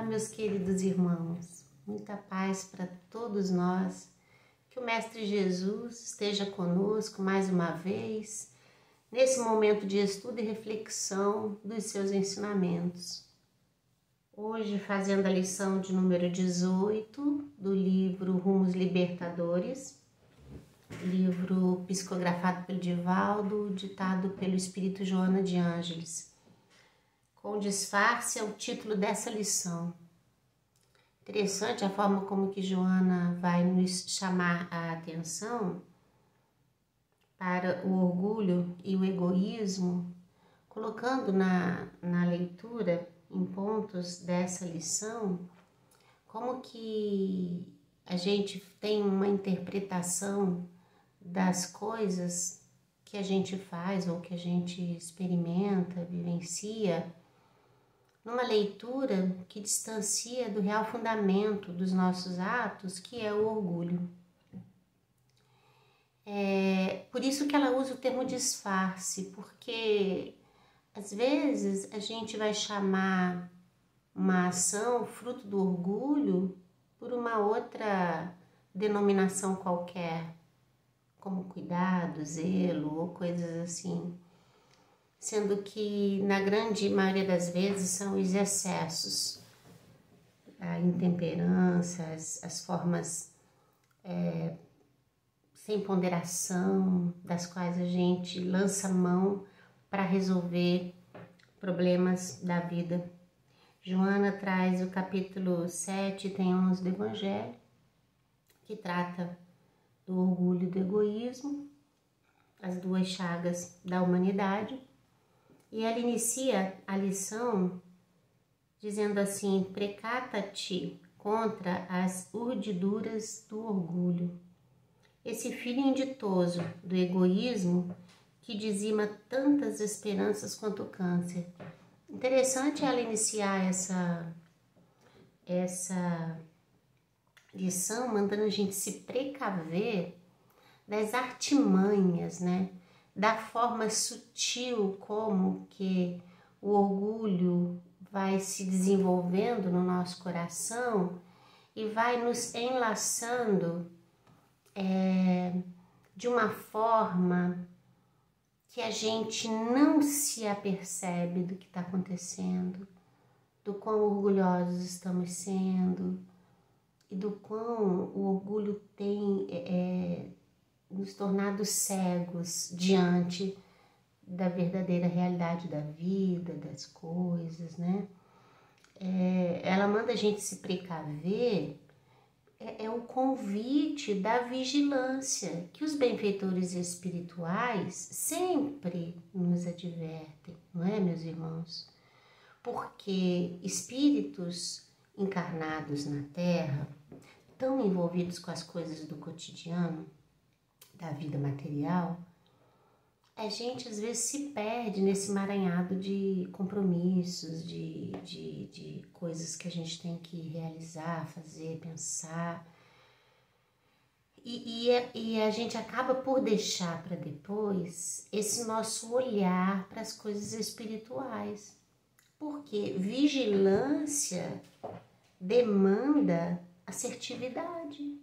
Olá, meus queridos irmãos, muita paz para todos nós, que o Mestre Jesus esteja conosco mais uma vez, nesse momento de estudo e reflexão dos seus ensinamentos. Hoje, fazendo a lição de número 18 do livro Rumos Libertadores, livro psicografado pelo Divaldo, ditado pelo Espírito Joana de Ângeles. Com disfarce é o título dessa lição. Interessante a forma como que Joana vai nos chamar a atenção para o orgulho e o egoísmo, colocando na leitura, em pontos dessa lição, como que a gente tem uma interpretação das coisas que a gente faz ou que a gente experimenta, vivencia, numa leitura que distancia do real fundamento dos nossos atos, que é o orgulho. Por isso que ela usa o termo disfarce, porque às vezes a gente vai chamar uma ação fruto do orgulho por uma outra denominação qualquer, como cuidado, zelo ou coisas assim. Sendo que, na grande maioria das vezes, são os excessos, a intemperança, as formas sem ponderação, das quais a gente lança mão para resolver problemas da vida. Joana traz o capítulo 7, tem 11 do Evangelho, que trata do orgulho e do egoísmo, as duas chagas da humanidade. E ela inicia a lição dizendo assim: precata-te contra as urdiduras do orgulho, esse filho inditoso do egoísmo que dizima tantas esperanças quanto o câncer. Interessante ela iniciar essa lição mandando a gente se precaver das artimanhas, né? Da forma sutil como que o orgulho vai se desenvolvendo no nosso coração e vai nos enlaçando de uma forma que a gente não se apercebe do que está acontecendo, do quão orgulhosos estamos sendo e do quão o orgulho tem nos tornado cegos diante da verdadeira realidade da vida, das coisas, né? Ela manda a gente se precaver, é o convite da vigilância, que os benfeitores espirituais sempre nos advertem, não é, meus irmãos? Porque espíritos encarnados na Terra, tão envolvidos com as coisas do cotidiano, da vida material, a gente às vezes se perde nesse emaranhado de compromissos, de coisas que a gente tem que realizar, fazer, pensar. E a gente acaba por deixar para depois esse nosso olhar para as coisas espirituais. Porque vigilância demanda assertividade,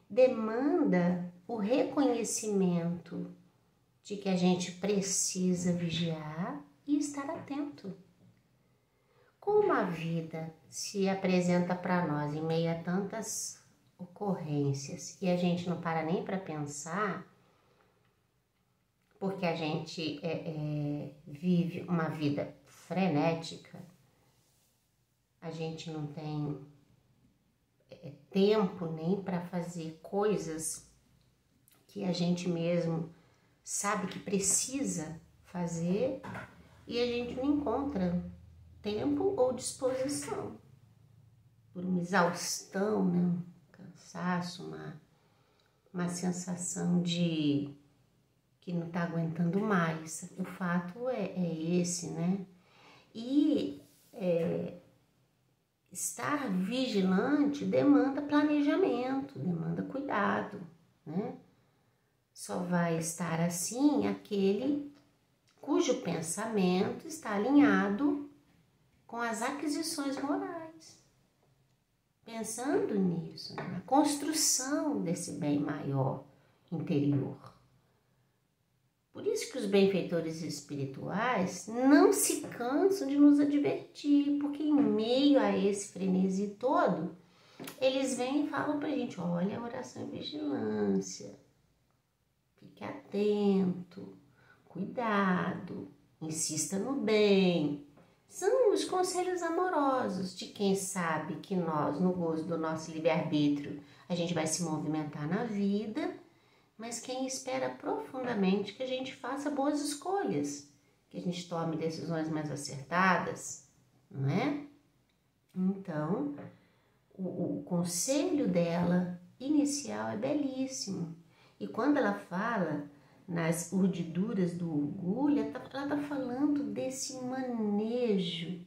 demanda o reconhecimento de que a gente precisa vigiar e estar atento. Como a vida se apresenta para nós em meio a tantas ocorrências e a gente não para nem para pensar, porque a gente vive uma vida frenética, a gente não tem tempo nem para fazer coisas que a gente mesmo sabe que precisa fazer e a gente não encontra tempo ou disposição por uma exaustão, né? Um cansaço, uma sensação de que não está aguentando mais. O fato é esse, né? E estar vigilante demanda planejamento, demanda cuidado, né? Só vai estar assim aquele cujo pensamento está alinhado com as aquisições morais. Pensando nisso, né? Na construção desse bem maior interior. Por isso que os benfeitores espirituais não se cansam de nos advertir, porque em meio a esse frenesi todo, eles vêm e falam pra gente, olha a oração e vigilância, fique atento, cuidado, insista no bem. São os conselhos amorosos de quem sabe que nós, no gozo do nosso livre-arbítrio, a gente vai se movimentar na vida, mas quem espera profundamente que a gente faça boas escolhas, que a gente tome decisões mais acertadas, não é? Então, o conselho dela inicial é belíssimo. E quando ela fala nas urdiduras do orgulho, ela está falando desse manejo,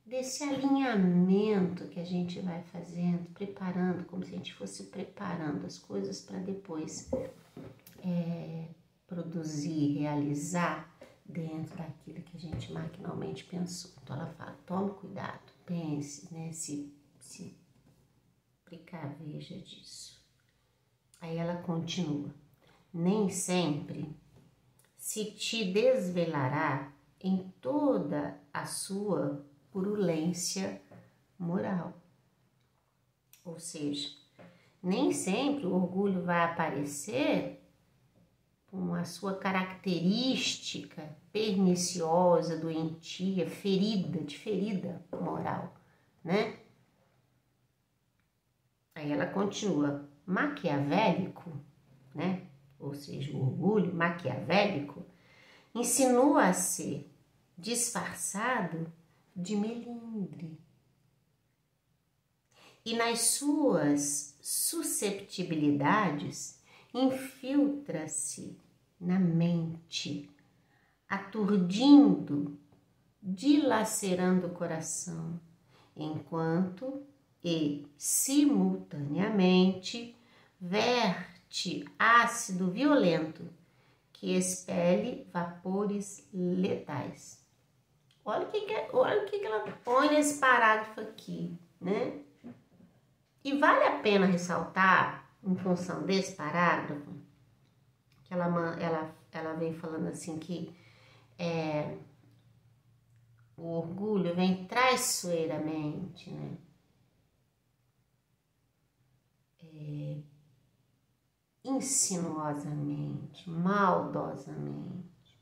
desse alinhamento que a gente vai fazendo, preparando, como se a gente fosse preparando as coisas para depois produzir, realizar dentro daquilo que a gente maquinalmente pensou. Então ela fala, tome cuidado, pense, né, se precaveja disso. Aí ela continua, nem sempre se te desvelará em toda a sua purulência moral. Ou seja, nem sempre o orgulho vai aparecer com a sua característica perniciosa, doentia, ferida moral, né? Aí ela continua, maquiavélico, né? Ou seja, o orgulho maquiavélico insinua a ser disfarçado de melindre. E nas suas susceptibilidades infiltra-se na mente, aturdindo, dilacerando o coração, enquanto e simultaneamente verte ácido violento que expele vapores letais. Olha o que ela põe nesse parágrafo aqui, né? E vale a pena ressaltar, em função desse parágrafo, que ela vem falando assim que o orgulho vem traiçoeiramente, né? Insinuosamente, maldosamente,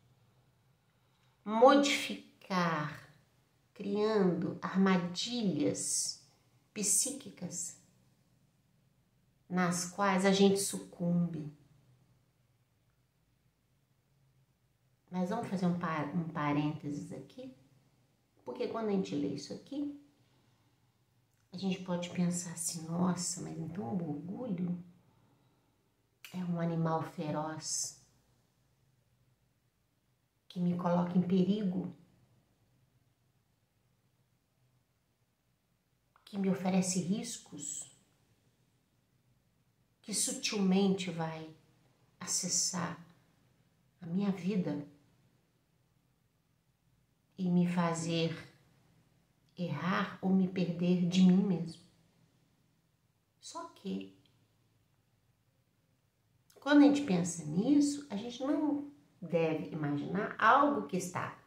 modificar, criando armadilhas psíquicas nas quais a gente sucumbe. Mas vamos fazer um parênteses aqui, porque quando a gente lê isso aqui, a gente pode pensar assim, nossa, mas então o orgulho é um animal feroz que me coloca em perigo, que me oferece riscos, que sutilmente vai acessar a minha vida e me fazer errar ou me perder de mim mesmo. Só que quando a gente pensa nisso, a gente não deve imaginar algo que está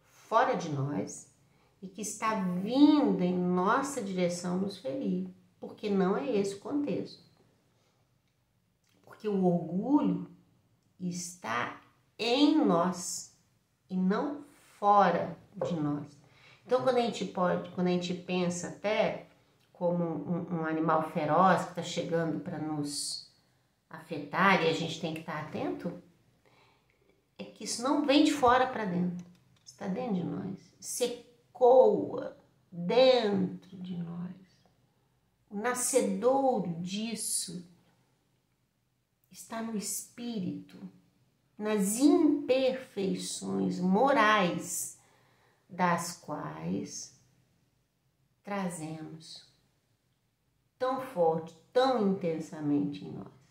fora de nós e que está vindo em nossa direção nos ferir, porque não é esse o contexto. Porque o orgulho está em nós e não fora de nós. Então, quando a gente pensa até como um animal feroz que está chegando para nos afetar e a gente tem que estar atento, é que isso não vem de fora para dentro, está dentro de nós, se ecoa dentro de nós. O nascedouro disso está no espírito, nas imperfeições morais das quais trazemos tão forte, tão intensamente em nós.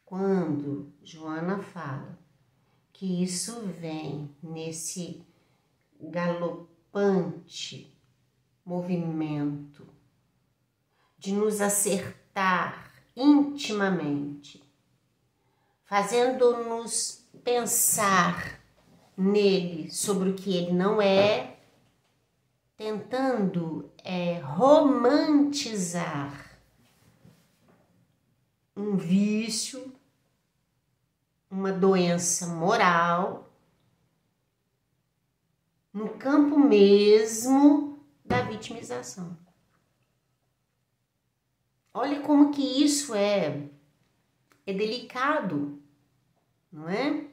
Quando Joana fala que isso vem nesse galopante movimento de nos acertar intimamente, fazendo-nos pensar nele sobre o que ele não é, tentando romantizar um vício, uma doença moral, no campo mesmo da vitimização. Olha como que isso é delicado, não é?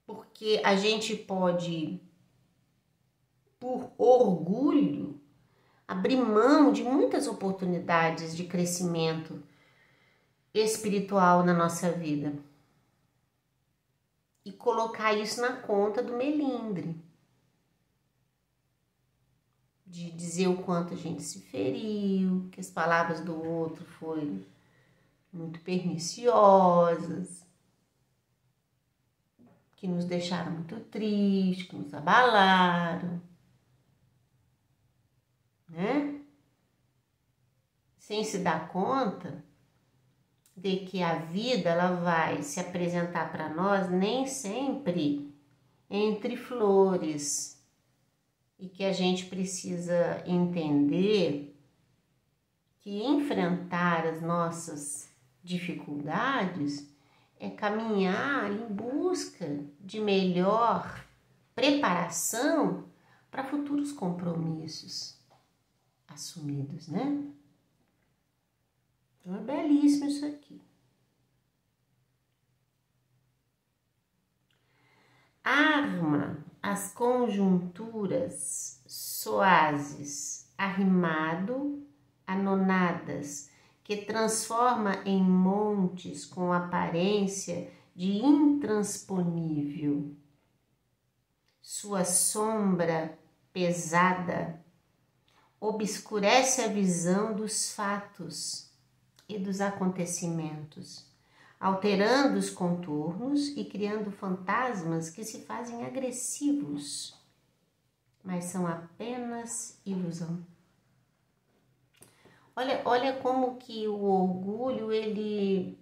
Porque a gente pode, por orgulho, abrir mão de muitas oportunidades de crescimento espiritual na nossa vida e colocar isso na conta do melindre, de dizer o quanto a gente se feriu, que as palavras do outro foram muito perniciosas, que nos deixaram muito tristes, que nos abalaram, né? Sem se dar conta de que a vida ela vai se apresentar para nós nem sempre entre flores e que a gente precisa entender que enfrentar as nossas dificuldades é caminhar em busca de melhor preparação para futuros compromissos assumidos, né? Então é belíssimo isso aqui. Arma as conjunturas soazes, arrimado, anonadas, que transforma em montes com aparência de intransponível. Sua sombra pesada obscurece a visão dos fatos e dos acontecimentos, alterando os contornos e criando fantasmas que se fazem agressivos, mas são apenas ilusão. Olha como que o orgulho, ele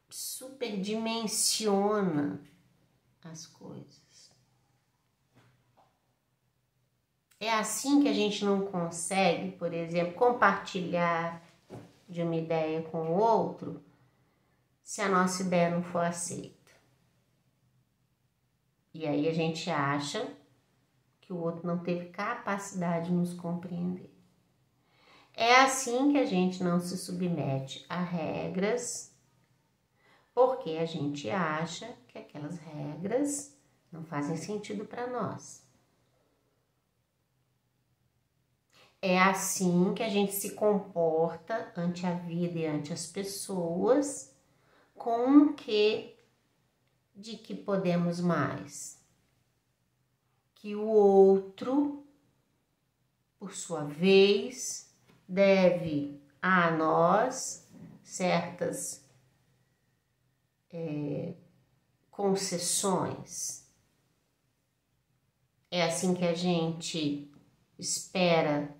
superdimensiona as coisas. É assim que a gente não consegue, por exemplo, compartilhar de uma ideia com o outro, se a nossa ideia não for aceita. E aí a gente acha que o outro não teve capacidade de nos compreender. É assim que a gente não se submete a regras, porque a gente acha que aquelas regras não fazem sentido para nós. É assim que a gente se comporta ante a vida e ante as pessoas, com de que podemos mais. Que o outro, por sua vez, deve a nós certas concessões. É assim que a gente espera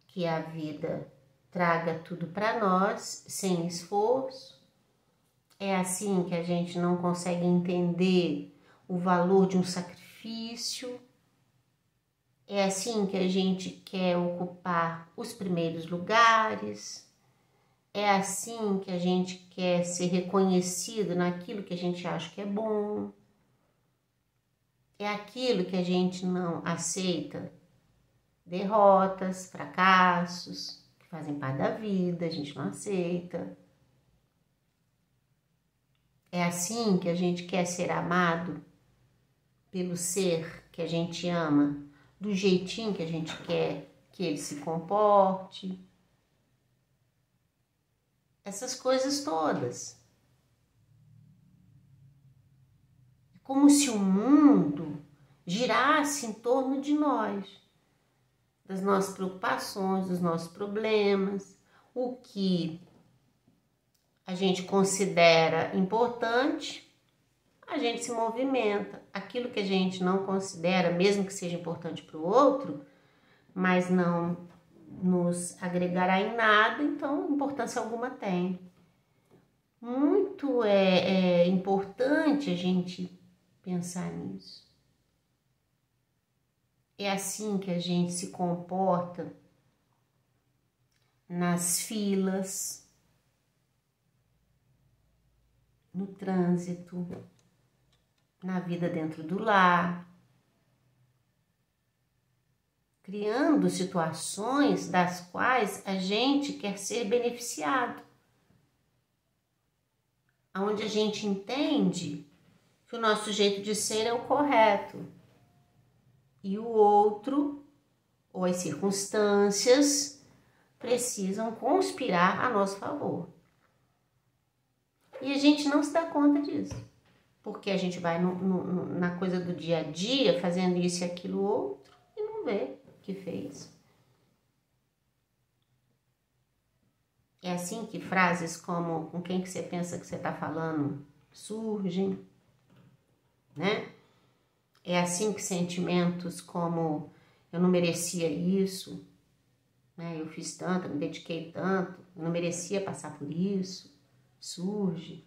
que a vida traga tudo para nós, sem esforço. É assim que a gente não consegue entender o valor de um sacrifício. É assim que a gente quer ocupar os primeiros lugares. É assim que a gente quer ser reconhecido naquilo que a gente acha que é bom. É aquilo que a gente não aceita. Derrotas, fracassos, que fazem parte da vida, a gente não aceita. É assim que a gente quer ser amado pelo ser que a gente ama, do jeitinho que a gente quer que ele se comporte. Essas coisas todas. É como se o mundo girasse em torno de nós. Das nossas preocupações, dos nossos problemas, o que a gente considera importante, a gente se movimenta. Aquilo que a gente não considera, mesmo que seja importante para o outro, mas não nos agregará em nada, então importância alguma tem. Muito é importante a gente pensar nisso. É assim que a gente se comporta nas filas, no trânsito, na vida dentro do lar, criando situações das quais a gente quer ser beneficiado, onde a gente entende que o nosso jeito de ser é o correto e o outro ou as circunstâncias precisam conspirar a nosso favor. E a gente não se dá conta disso, porque a gente vai na coisa do dia a dia, fazendo isso e aquilo outro, e não vê o que fez. É assim que frases como "com quem que você pensa que você está falando" surgem, né? É assim que sentimentos como "eu não merecia isso", né? "Eu fiz tanto, eu me dediquei tanto, eu não merecia passar por isso", surge.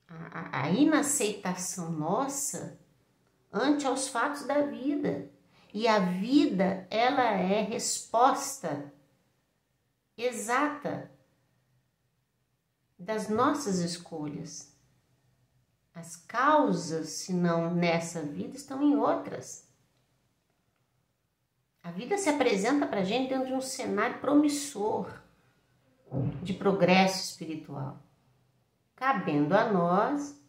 A inaceitação nossa ante aos fatos da vida. E a vida, ela é resposta exata das nossas escolhas. As causas, se não nessa vida, estão em outras. A vida se apresenta para a gente dentro de um cenário promissor de progresso espiritual, cabendo a nós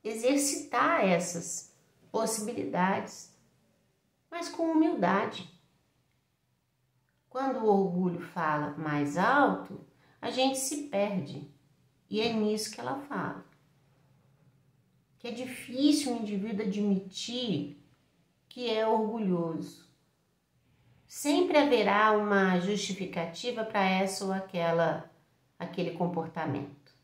exercitar essas possibilidades, mas com humildade. Quando o orgulho fala mais alto, a gente se perde, e é nisso que ela fala. Que é difícil o indivíduo admitir que é orgulhoso. Sempre haverá uma justificativa para essa ou aquele comportamento.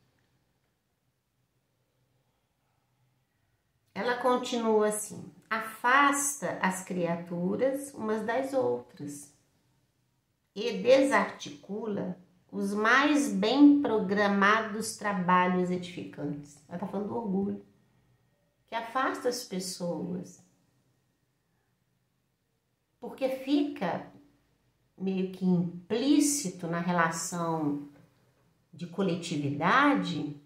Ela continua assim: afasta as criaturas umas das outras e desarticula os mais bem programados trabalhos edificantes. Ela está falando do orgulho, que afasta as pessoas, porque fica meio que implícito na relação de coletividade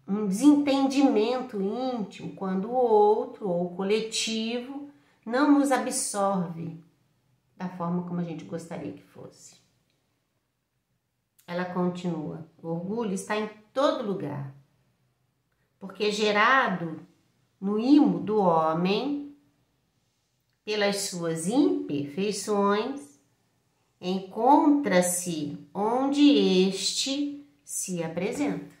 um desentendimento íntimo quando o outro ou o coletivo não nos absorve da forma como a gente gostaria que fosse. Ela continua: o orgulho está em todo lugar, porque gerado no imo do homem, pelas suas imperfeições, encontra-se onde este se apresenta.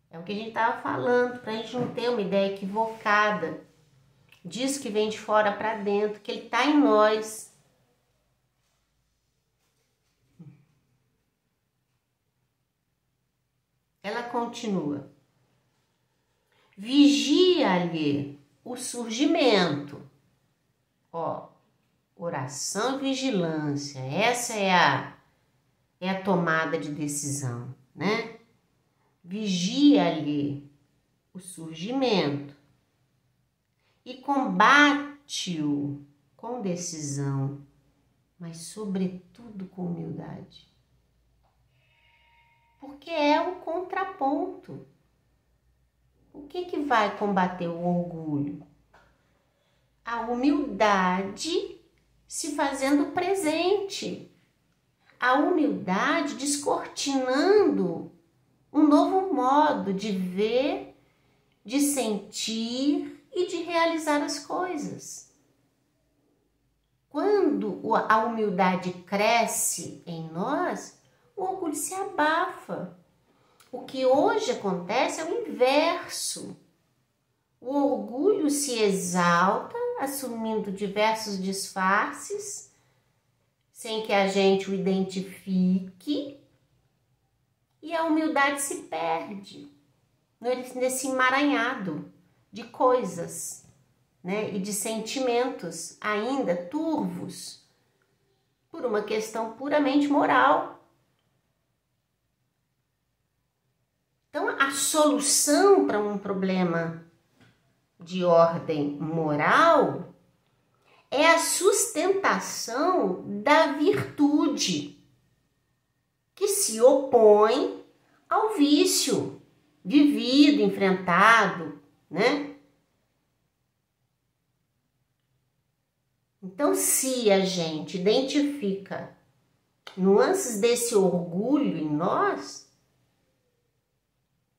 É o que a gente estava falando, para a gente não ter uma ideia equivocada disso que vem de fora para dentro, que ele está em nós. Ela continua: vigia-lhe o surgimento. Oração e vigilância, essa é a tomada de decisão, né? Vigia-lhe o surgimento e combate-o com decisão, mas sobretudo com humildade. Porque é um contraponto. O que vai combater o orgulho? A humildade se fazendo presente. A humildade descortinando um novo modo de ver, de sentir e de realizar as coisas. Quando a humildade cresce em nós, o orgulho se abafa. O que hoje acontece é o inverso. O orgulho se exalta, assumindo diversos disfarces, sem que a gente o identifique, E a humildade se perde nesse emaranhado de coisas, né? E de sentimentos ainda turvos por uma questão puramente moral. Então, a solução para um problema de ordem moral é a sustentação da virtude que se opõe ao vício vivido, enfrentado, né? Então, se a gente identifica nuances desse orgulho em nós,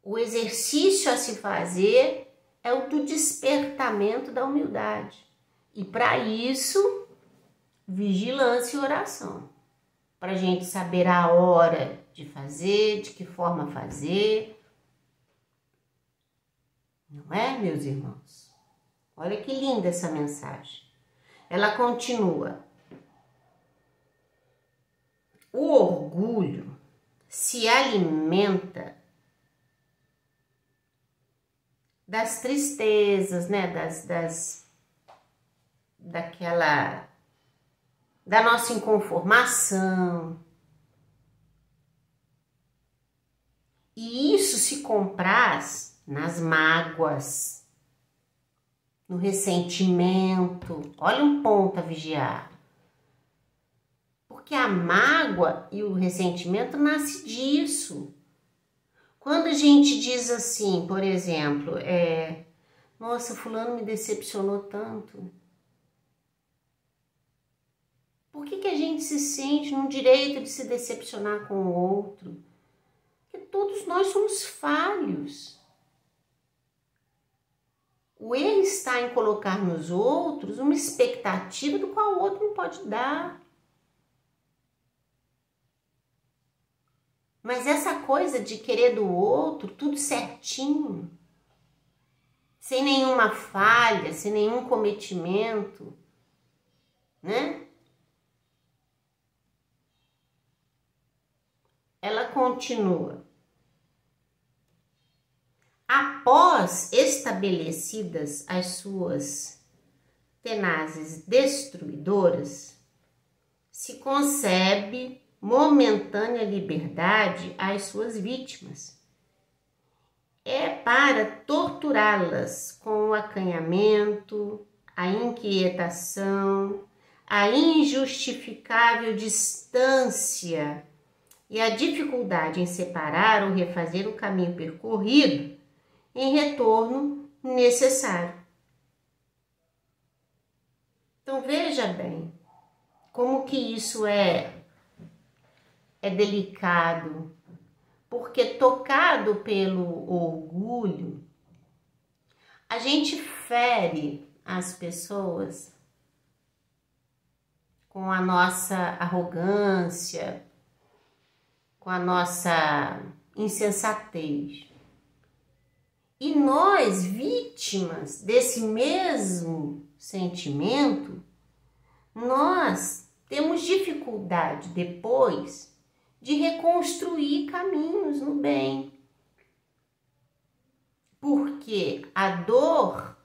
o exercício a se fazer é o do despertamento da humildade. E para isso, vigilância e oração. Para a gente saber a hora de fazer, de que forma fazer. Não é, meus irmãos? Olha que linda essa mensagem. Ela continua. O orgulho se alimenta das tristezas, né? Da nossa inconformação. E isso se compraz nas mágoas, no ressentimento. Olha um ponto a vigiar. Porque a mágoa e o ressentimento nasce disso. Quando a gente diz assim, por exemplo, nossa, fulano me decepcionou tanto. Por que a gente se sente no direito de se decepcionar com o outro? Porque todos nós somos falhos. O erro está em colocar nos outros uma expectativa do qual o outro não pode dar. Mas essa coisa de querer do outro tudo certinho, sem nenhuma falha, sem nenhum cometimento, né? Ela continua. Após estabelecidas as suas tenazes destruidoras, se concebe momentânea liberdade às suas vítimas. É para torturá-las com o acanhamento, a inquietação, a injustificável distância e a dificuldade em separar ou refazer o caminho percorrido em retorno necessário. Então veja bem como que isso é delicado, porque tocado pelo orgulho, a gente fere as pessoas com a nossa arrogância, com a nossa insensatez. E nós, vítimas desse mesmo sentimento, nós temos dificuldade depois de reconstruir caminhos no bem. Porque a dor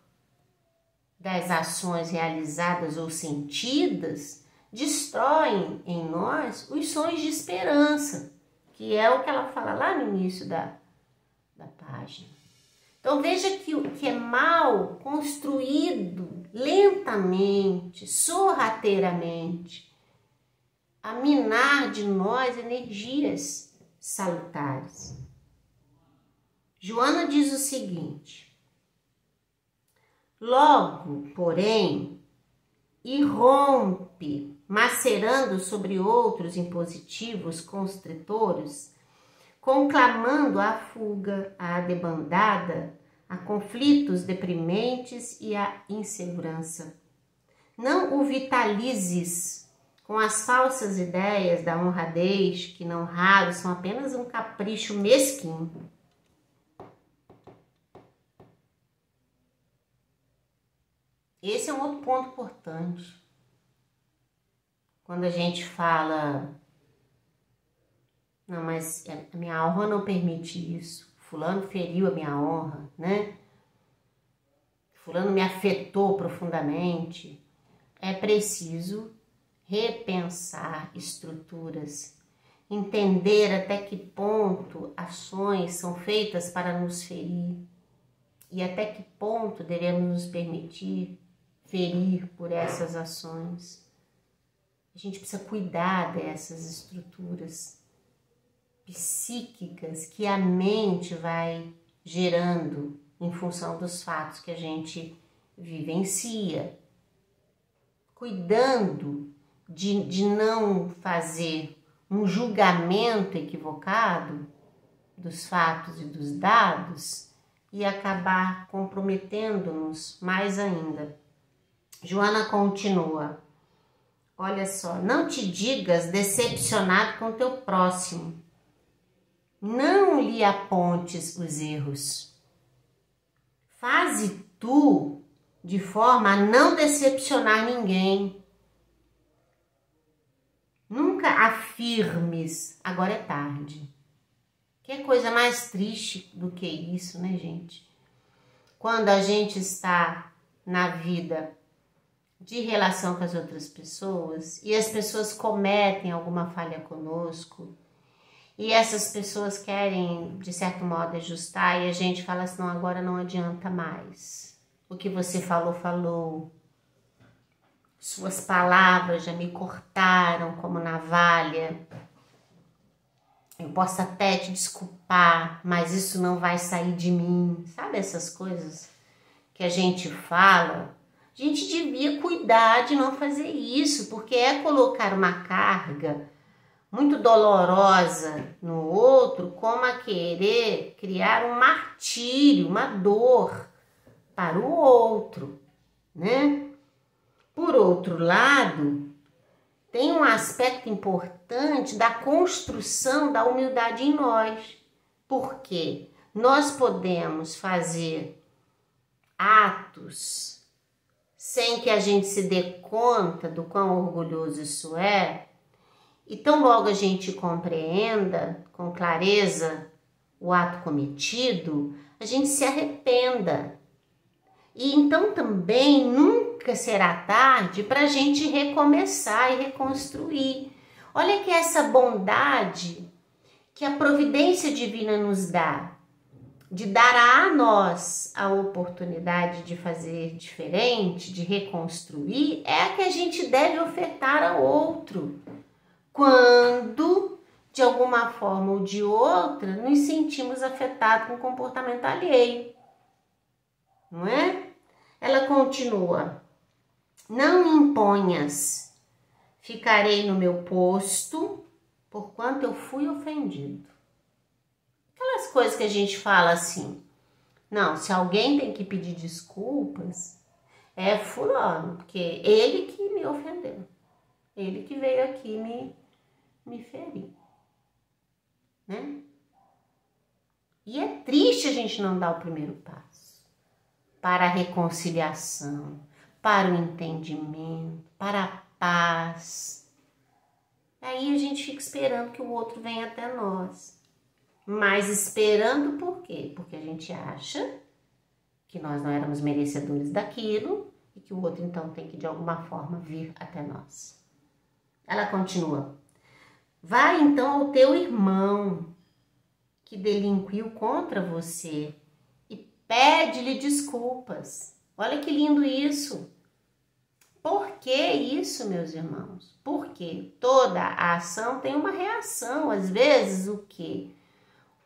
das ações realizadas ou sentidas destroem em nós os sonhos de esperança, que é o que ela fala lá no início da página. Então veja que o que é mal construído lentamente, sorrateiramente, a minar de nós energias salutares. Joana diz o seguinte: logo, porém, irrompe, macerando sobre outros impositivos constritores, conclamando a fuga, a debandada, a conflitos deprimentes e a insegurança. Não o vitalizes com as falsas ideias da honradez, que não raro são apenas um capricho mesquinho. Esse é um outro ponto importante. Quando a gente fala Não, mas a minha honra não permite isso. Fulano feriu a minha honra, né? Fulano me afetou profundamente. É preciso repensar estruturas, entender até que ponto ações são feitas para nos ferir e até que ponto devemos nos permitir ferir por essas ações. A gente precisa cuidar dessas estruturas psíquicas que a mente vai gerando em função dos fatos que a gente vivencia, cuidando de não fazer um julgamento equivocado dos fatos e dos dados e acabar comprometendo-nos mais ainda. Joana continua. Olha só, não te digas decepcionado com o teu próximo. Não lhe apontes os erros. Faze tu de forma a não decepcionar ninguém. Nunca afirmes, agora é tarde. Que coisa mais triste do que isso, né, gente? Quando a gente está na vida de relação com as outras pessoas e as pessoas cometem alguma falha conosco e essas pessoas querem, de certo modo, ajustar e a gente fala assim, não, agora não adianta mais. O que você falou, falou. Suas palavras já me cortaram como navalha. Eu posso até te desculpar, mas isso não vai sair de mim. Sabe essas coisas que a gente fala? A gente devia cuidar de não fazer isso, porque é colocar uma carga muito dolorosa no outro, como a querer criar um martírio, uma dor para o outro, né? Por outro lado, tem um aspecto importante da construção da humildade em nós, porque nós podemos fazer atos sem que a gente se dê conta do quão orgulhoso isso é, e tão logo a gente compreenda com clareza o ato cometido, a gente se arrependa. E então também nunca será tarde para a gente recomeçar e reconstruir. Olha que essa bondade que a providência divina nos dá, de dar a nós a oportunidade de fazer diferente, de reconstruir, é a que a gente deve ofertar ao outro. Quando, de alguma forma ou de outra, nos sentimos afetados com o comportamento alheio. Não é? Ela continua. Não imponhas, ficarei no meu posto, porquanto eu fui ofendido. Aquelas coisas que a gente fala assim, não, se alguém tem que pedir desculpas, é fulano, porque ele que me ofendeu, ele que veio aqui me ferir, né? E é triste a gente não dar o primeiro passo para a reconciliação, para o entendimento, para a paz. Aí a gente fica esperando que o outro venha até nós. Mas esperando por quê? Porque a gente acha que nós não éramos merecedores daquilo e que o outro então tem que de alguma forma vir até nós. Ela continua. Vai então ao teu irmão que delinquiu contra você e pede-lhe desculpas. Olha que lindo isso. Por que isso, meus irmãos? Porque toda a ação tem uma reação. Às vezes o que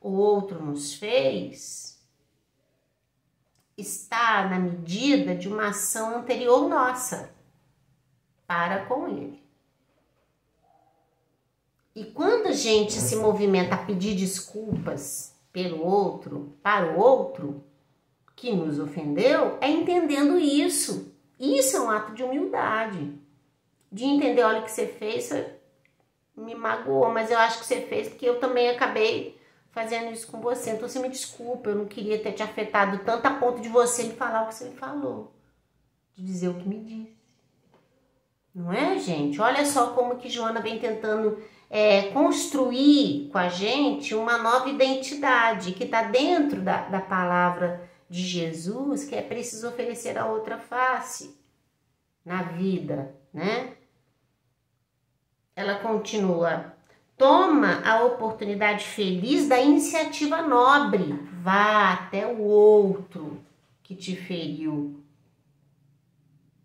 o outro nos fez está na medida de uma ação anterior nossa para com ele. E quando a gente se movimenta a pedir desculpas pelo outro, para o outro que nos ofendeu, é entendendo isso. Isso é um ato de humildade. De entender, olha o que você fez, você me magoou, mas eu acho que você fez porque eu também acabei fazendo isso com você. Então você me desculpa, eu não queria ter te afetado tanto a ponto de você me falar o que você me falou. De dizer o que me disse. Não é, gente? Olha só como que Joana vem tentando construir com a gente uma nova identidade que está dentro da palavra de Jesus, que é preciso oferecer a outra face na vida, né? Ela continua: toma a oportunidade feliz da iniciativa nobre, vá até o outro que te feriu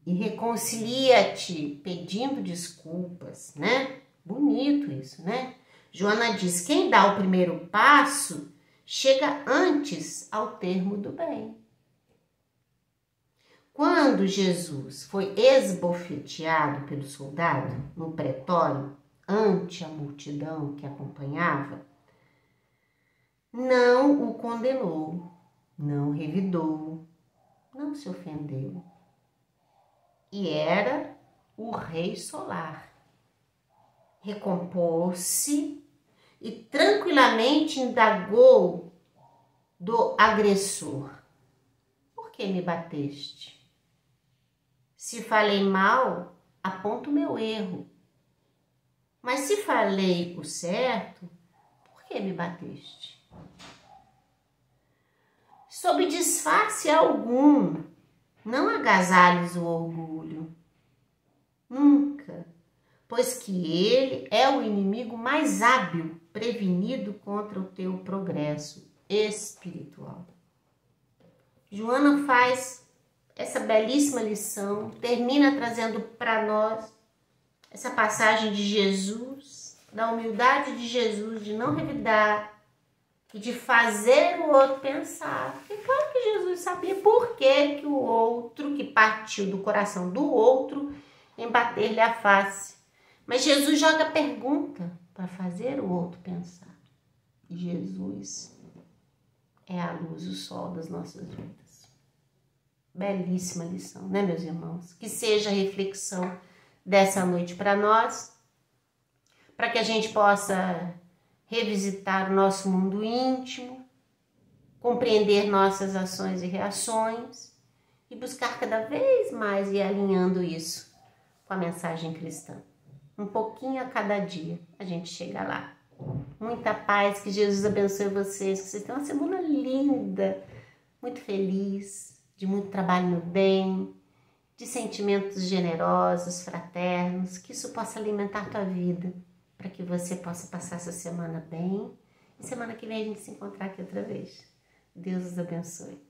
e reconcilia-te pedindo desculpas, né? Bonito isso, né? Joana diz: quem dá o primeiro passo chega antes ao termo do bem. Quando Jesus foi esbofeteado pelo soldado no pretório, ante a multidão que acompanhava, não o condenou, não revidou, não se ofendeu. E era o rei solar. Recompôs-se e tranquilamente indagou do agressor: por que me bateste? Se falei mal, aponto o meu erro. Mas se falei o certo, por que me bateste? Sob disfarce algum, não agasalhes o orgulho. Nunca, pois que ele é o inimigo mais hábil prevenido contra o teu progresso espiritual. Joana faz essa belíssima lição, termina trazendo para nós essa passagem de Jesus, da humildade de Jesus, de não revidar e de fazer o outro pensar. Porque claro que Jesus sabia por que o outro, que partiu do coração do outro, em bater-lhe a face. Mas Jesus joga pergunta para fazer o outro pensar. E Jesus é a luz, o sol das nossas vidas. Belíssima lição, né, meus irmãos? Que seja a reflexão dessa noite para nós, para que a gente possa revisitar o nosso mundo íntimo, compreender nossas ações e reações e buscar cada vez mais ir alinhando isso com a mensagem cristã. Um pouquinho a cada dia a gente chega lá. Muita paz, que Jesus abençoe vocês, que vocês tenham uma semana linda, muito feliz, de muito trabalho no bem, de sentimentos generosos, fraternos, que isso possa alimentar a tua vida, para que você possa passar essa semana bem e semana que vem a gente se encontrar aqui outra vez. Deus os abençoe.